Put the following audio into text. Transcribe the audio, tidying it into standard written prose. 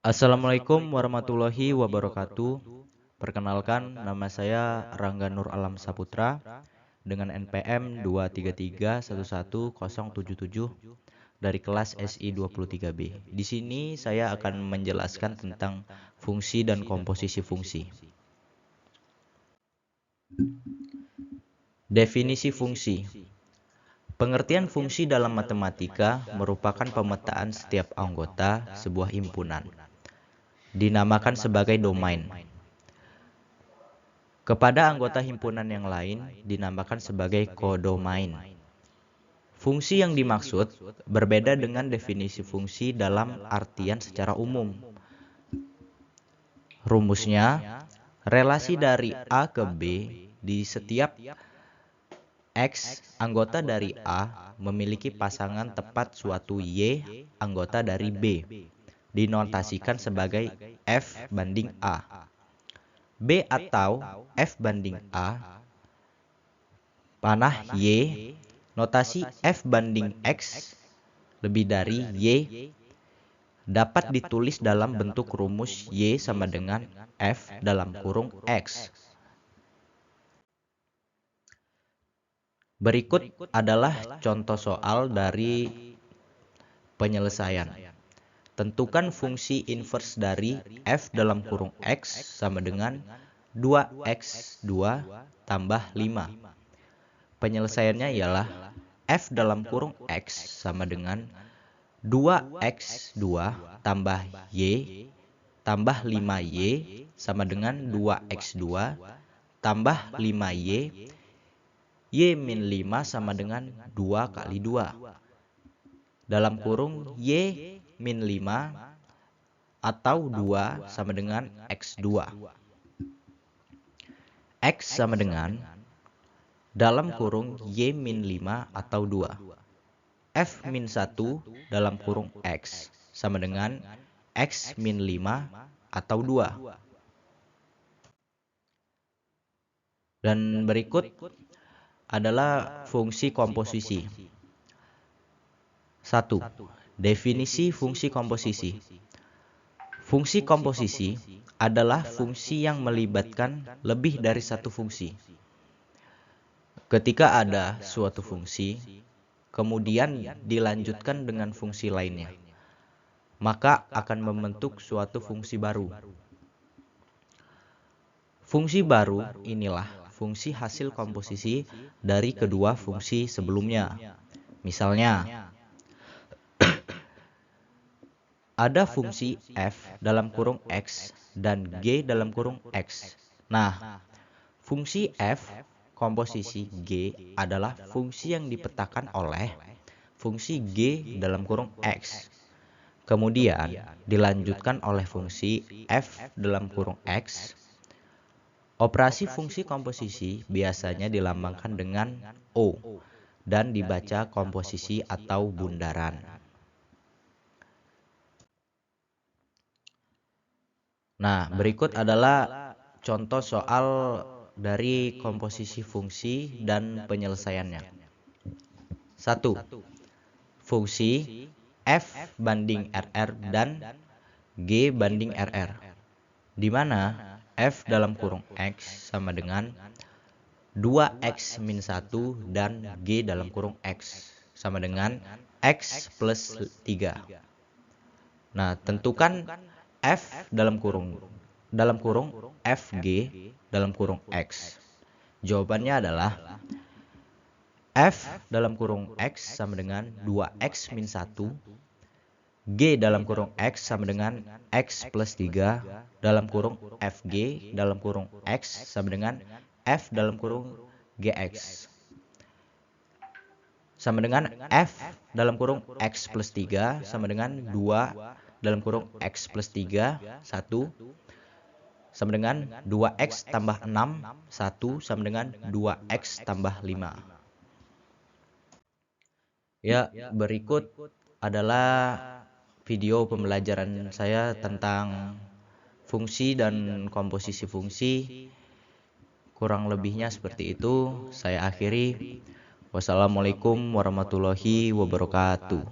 Assalamualaikum warahmatullahi wabarakatuh. Perkenalkan, nama saya Rangga Nur Alam Saputra dengan NPM 233110077 dari kelas SI 23B. Di sini saya akan menjelaskan tentang fungsi dan komposisi fungsi. Definisi fungsi. Pengertian fungsi dalam matematika merupakan pemetaan setiap anggota sebuah himpunan. Dinamakan sebagai domain. Kepada anggota himpunan yang lain dinamakan sebagai kodomain. Fungsi yang dimaksud berbeda dengan definisi fungsi dalam artian secara umum. Rumusnya, relasi dari A ke B di setiap X anggota dari A memiliki pasangan tepat suatu Y anggota dari B. Dinotasikan sebagai F banding A. B atau F banding A panah Y, notasi F banding X lebih dari Y dapat ditulis dalam bentuk rumus Y sama dengan F dalam kurung X. Berikut adalah contoh soal dari penyelesaian. Tentukan fungsi inverse dari F dalam kurung X sama dengan 2x2 tambah 5. Penyelesaiannya ialah F dalam kurung X sama dengan 2x2 tambah Y tambah 5Y sama dengan 2x2 tambah 5Y. Y min 5 sama dengan 2 kali 2. Dalam kurung Y min 5 atau 2 sama dengan X2. X sama dengan dalam kurung Y min 5 atau 2. F min 1 dalam kurung X sama dengan X min 5 atau 2. Dan berikut adalah fungsi komposisi. 1. Definisi fungsi komposisi. Fungsi komposisi adalah fungsi yang melibatkan lebih dari satu fungsi. Ketika ada suatu fungsi, kemudian dilanjutkan dengan fungsi lainnya, maka akan membentuk suatu fungsi baru. Fungsi baru inilah fungsi hasil komposisi dari kedua fungsi sebelumnya. Misalnya, ada fungsi F dalam kurung X dan G dalam kurung X. Nah, fungsi F komposisi G adalah fungsi yang dipetakan oleh fungsi G dalam kurung X. Kemudian dilanjutkan oleh fungsi F dalam kurung X. Operasi fungsi komposisi biasanya dilambangkan dengan O dan dibaca komposisi atau bundaran. Nah, berikut adalah contoh soal dari komposisi fungsi dan penyelesaiannya. 1. Fungsi F banding RR dan G banding RR, di mana F dalam kurung X sama dengan 2X min 1 dan G dalam kurung X sama dengan X plus 3. Nah, tentukan F dalam kurung FG dalam kurung X. Jawabannya adalah F dalam kurung X sama dengan 2X min 1, G dalam kurung X sama dengan X plus 3, dalam kurung FG dalam kurung X sama dengan F dalam kurung GX. Sama dengan F dalam kurung X plus 3 sama dengan 2 dalam kurung X plus 3, 1. Sama dengan 2X tambah 6, 1 sama dengan 2X tambah 5. Ya, berikut adalah video pembelajaran saya tentang fungsi dan komposisi fungsi. Kurang lebihnya seperti itu. Saya akhiri. Wassalamualaikum warahmatullahi wabarakatuh.